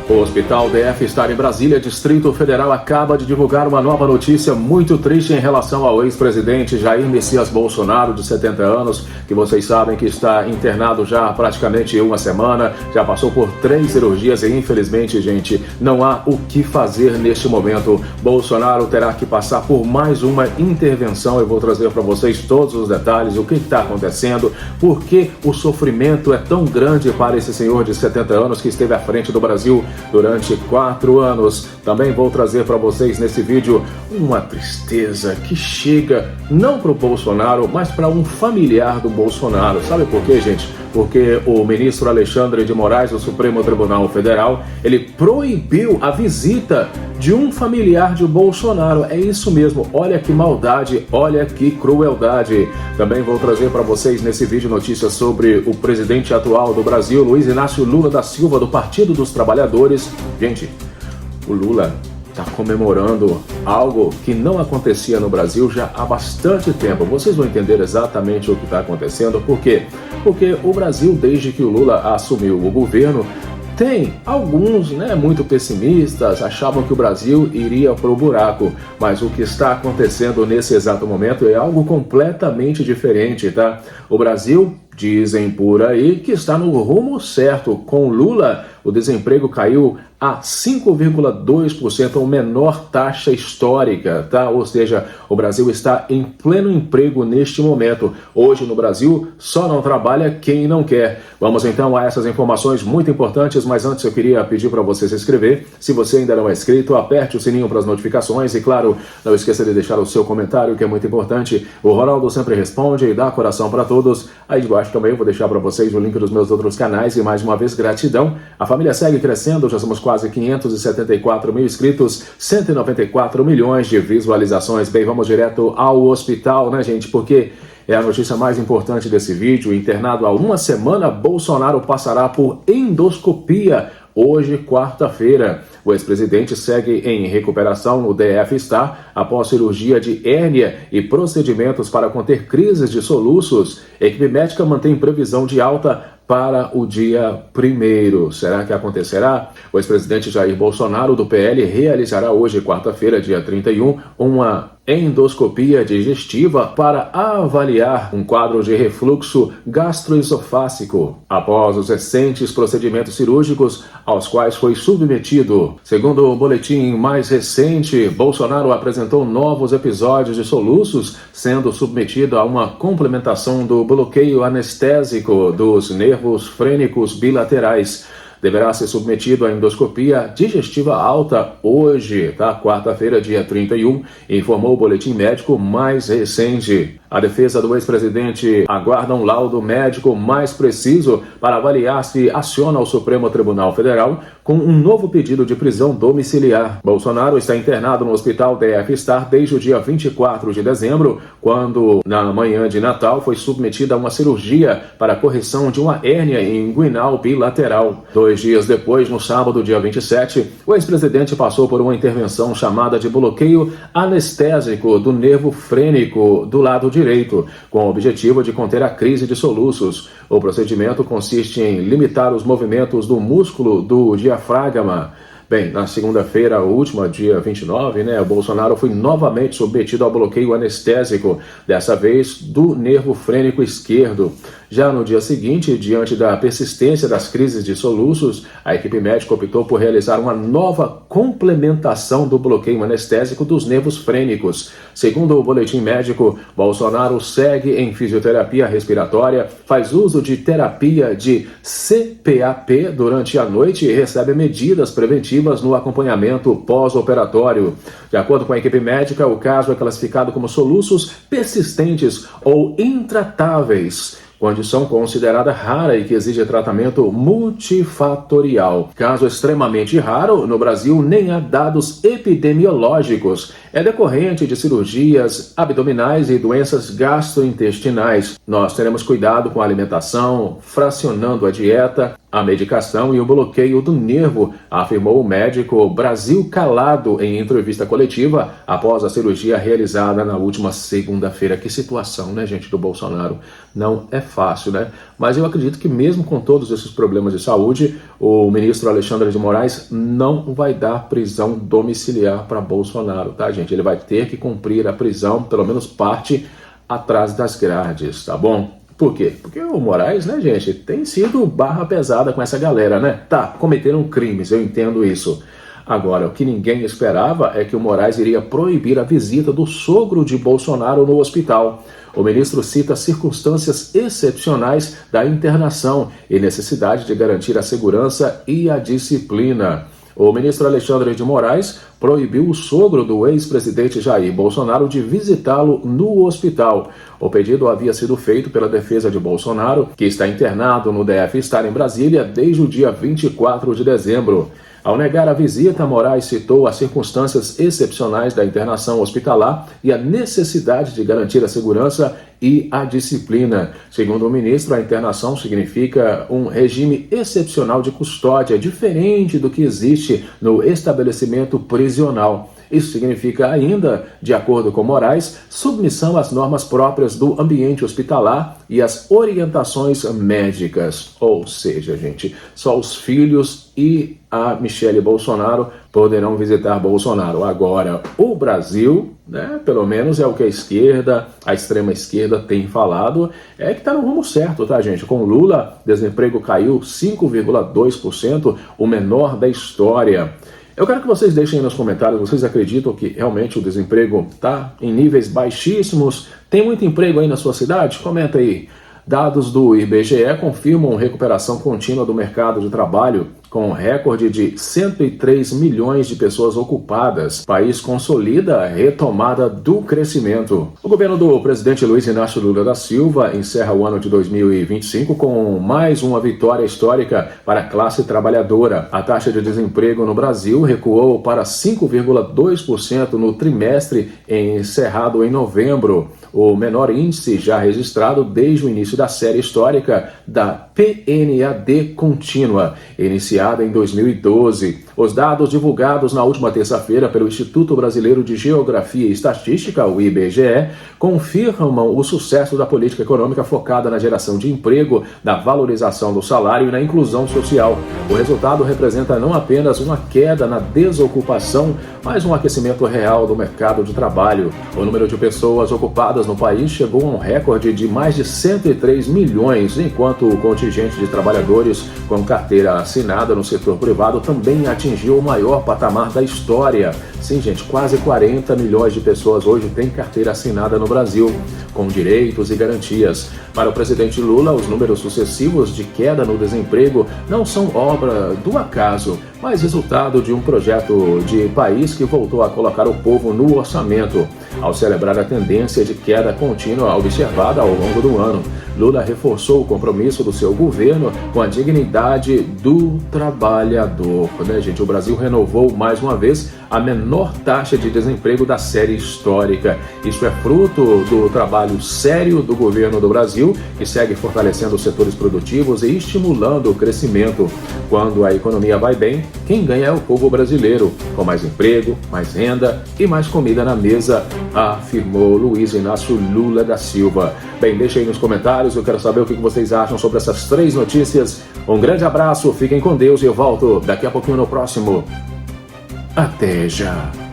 O Hospital DF-Star em Brasília, Distrito Federal, acaba de divulgar uma nova notícia muito triste em relação ao ex-presidente Jair Messias Bolsonaro, de 70 anos, que vocês sabem que está internado já há praticamente uma semana, já passou por 3 cirurgias e, infelizmente, gente, não há o que fazer neste momento. Bolsonaro terá que passar por mais uma intervenção. Eu vou trazer para vocês todos os detalhes, o que está acontecendo, por que o sofrimento é tão grande para esse senhor de 70 anos que esteve à frente do Brasil durante 4 anos. Também vou trazer para vocês nesse vídeo uma tristeza que chega não para o Bolsonaro, mas para um familiar do Bolsonaro. Sabe por quê, gente? Porque o ministro Alexandre de Moraes, do Supremo Tribunal Federal, ele proibiu a visita de um familiar de Bolsonaro. É isso mesmo, olha que maldade, olha que crueldade. Também vou trazer para vocês nesse vídeo notícias sobre o presidente atual do Brasil, Luiz Inácio Lula da Silva, do Partido dos Trabalhadores. Gente, o Lula está comemorando algo que não acontecia no Brasil já há bastante tempo. Vocês vão entender exatamente o que está acontecendo. Por quê? Porque o Brasil, desde que o Lula assumiu o governo, tem alguns, muito pessimistas, achavam que o Brasil iria para o buraco, mas o que está acontecendo nesse exato momento é algo completamente diferente, tá? O Brasil, dizem por aí, que está no rumo certo. Com Lula, o desemprego caiu a 5,2%, a menor taxa histórica, tá? Ou seja, o Brasil está em pleno emprego neste momento. Hoje no Brasil, só não trabalha quem não quer. Vamos então a essas informações muito importantes, mas antes eu queria pedir para você se inscrever. Se você ainda não é inscrito, aperte o sininho para as notificações e, claro, não esqueça de deixar o seu comentário, que é muito importante. O Ronaldo sempre responde e dá coração para todos. Aí de baixo também eu vou deixar para vocês o link dos meus outros canais e, mais uma vez, gratidão. A família segue crescendo, já somos quase 574 mil inscritos, 194 milhões de visualizações. Bem, vamos direto ao hospital, gente? Porque é a notícia mais importante desse vídeo. Internado há uma semana, Bolsonaro passará por endoscopia hoje, quarta-feira. O ex-presidente segue em recuperação no DF-Star após cirurgia de hérnia e procedimentos para conter crises de soluços. A equipe médica mantém previsão de alta para o dia 1º. Será que acontecerá? O ex-presidente Jair Bolsonaro, do PL, realizará hoje, quarta-feira, dia 31, uma endoscopia digestiva para avaliar um quadro de refluxo gastroesofágico após os recentes procedimentos cirúrgicos aos quais foi submetido. Segundo o boletim mais recente, Bolsonaro apresentou novos episódios de soluços, sendo submetido a uma complementação do bloqueio anestésico dos nervos frênicos bilaterais. Deverá ser submetido à endoscopia digestiva alta hoje, quarta-feira, dia 31, informou o boletim médico mais recente. A defesa do ex-presidente aguarda um laudo médico mais preciso para avaliar se aciona o Supremo Tribunal Federal com um novo pedido de prisão domiciliar. Bolsonaro está internado no Hospital DF-Star desde o dia 24 de dezembro, quando, na manhã de Natal, foi submetido a uma cirurgia para a correção de uma hérnia inguinal bilateral. 2 dias depois, no sábado, dia 27, o ex-presidente passou por uma intervenção chamada de bloqueio anestésico do nervo frênico do lado direito, com o objetivo de conter a crise de soluços. O procedimento consiste em limitar os movimentos do músculo do diafragma. Bem, na segunda-feira, última, dia 29, o Bolsonaro foi novamente submetido ao bloqueio anestésico, dessa vez do nervo frênico esquerdo. Já no dia seguinte, diante da persistência das crises de soluços, a equipe médica optou por realizar uma nova complementação do bloqueio anestésico dos nervos frênicos. Segundo o boletim médico, Bolsonaro segue em fisioterapia respiratória, faz uso de terapia de CPAP durante a noite e recebe medidas preventivas no acompanhamento pós-operatório. De acordo com a equipe médica, o caso é classificado como soluços persistentes ou intratáveis, condição considerada rara e que exige tratamento multifatorial. Caso extremamente raro, no Brasil nem há dados epidemiológicos. é decorrente de cirurgias abdominais e doenças gastrointestinais. Nós teremos cuidado com a alimentação, fracionando a dieta, a medicação e o bloqueio do nervo, afirmou o médico Brasil Calado em entrevista coletiva após a cirurgia realizada na última segunda-feira. Que situação, né, gente, do Bolsonaro? Não é fácil, né? Mas eu acredito que mesmo com todos esses problemas de saúde, o ministro Alexandre de Moraes não vai dar prisão domiciliar para Bolsonaro, tá, gente? Ele vai ter que cumprir a prisão, pelo menos parte, atrás das grades, tá bom? Por quê? Porque o Moraes, né, gente, tem sido barra pesada com essa galera, né? Tá, cometeram crimes, eu entendo isso. Agora, o que ninguém esperava é que o Moraes iria proibir a visita do sogro de Bolsonaro no hospital. O ministro cita circunstâncias excepcionais da internação e necessidade de garantir a segurança e a disciplina. O ministro Alexandre de Moraes proibiu o sogro do ex-presidente Jair Bolsonaro de visitá-lo no hospital. O pedido havia sido feito pela defesa de Bolsonaro, que está internado no DF estar em Brasília desde o dia 24 de dezembro. Ao negar a visita, Moraes citou as circunstâncias excepcionais da internação hospitalar e a necessidade de garantir a segurança e a disciplina. Segundo o ministro, a internação significa um regime excepcional de custódia, diferente do que existe no estabelecimento prisional. Isso significa ainda, de acordo com Moraes, submissão às normas próprias do ambiente hospitalar e às orientações médicas. Ou seja, gente, só os filhos e a Michele Bolsonaro poderão visitar Bolsonaro. Agora, o Brasil, né, pelo menos é o que a extrema esquerda tem falado, é que está no rumo certo, tá, gente? Com Lula, desemprego caiu 5,2%, o menor da história. Eu quero que vocês deixem aí nos comentários, vocês acreditam que realmente o desemprego está em níveis baixíssimos? Tem muito emprego aí na sua cidade? Comenta aí. Dados do IBGE confirmam recuperação contínua do mercado de trabalho, com um recorde de 103 milhões de pessoas ocupadas. O país consolida a retomada do crescimento. O governo do presidente Luiz Inácio Lula da Silva encerra o ano de 2025 com mais uma vitória histórica para a classe trabalhadora. A taxa de desemprego no Brasil recuou para 5,2% no trimestre encerrado em novembro, o menor índice já registrado desde o início da série histórica da PNAD contínua, iniciada em 2012. Os dados divulgados na última terça-feira pelo Instituto Brasileiro de Geografia e Estatística, o IBGE, confirmam o sucesso da política econômica focada na geração de emprego, na valorização do salário e na inclusão social. O resultado representa não apenas uma queda na desocupação, mas um aquecimento real do mercado de trabalho. O número de pessoas ocupadas no país chegou a um recorde de mais de 103 milhões, enquanto o contingente de trabalhadores com carteira assinada no setor privado também atingiu o maior patamar da história. Sim, gente, quase 40 milhões de pessoas hoje têm carteira assinada no Brasil, com direitos e garantias. Para o presidente Lula, os números sucessivos de queda no desemprego não são obra do acaso, mas resultado de um projeto de país que voltou a colocar o povo no orçamento. Ao celebrar a tendência de queda contínua observada ao longo do ano, Lula reforçou o compromisso do seu governo com a dignidade do trabalhador. Né, gente? O Brasil renovou mais uma vez a menor taxa de desemprego da série histórica. Isso é fruto do trabalho sério do governo do Brasil, que segue fortalecendo os setores produtivos e estimulando o crescimento. Quando a economia vai bem, quem ganha é o povo brasileiro, com mais emprego, mais renda e mais comida na mesa, afirmou Luiz Inácio Lula da Silva. Bem, deixa aí nos comentários, eu quero saber o que vocês acham sobre essas 3 notícias. Um grande abraço, fiquem com Deus e eu volto daqui a pouquinho no próximo. Até já!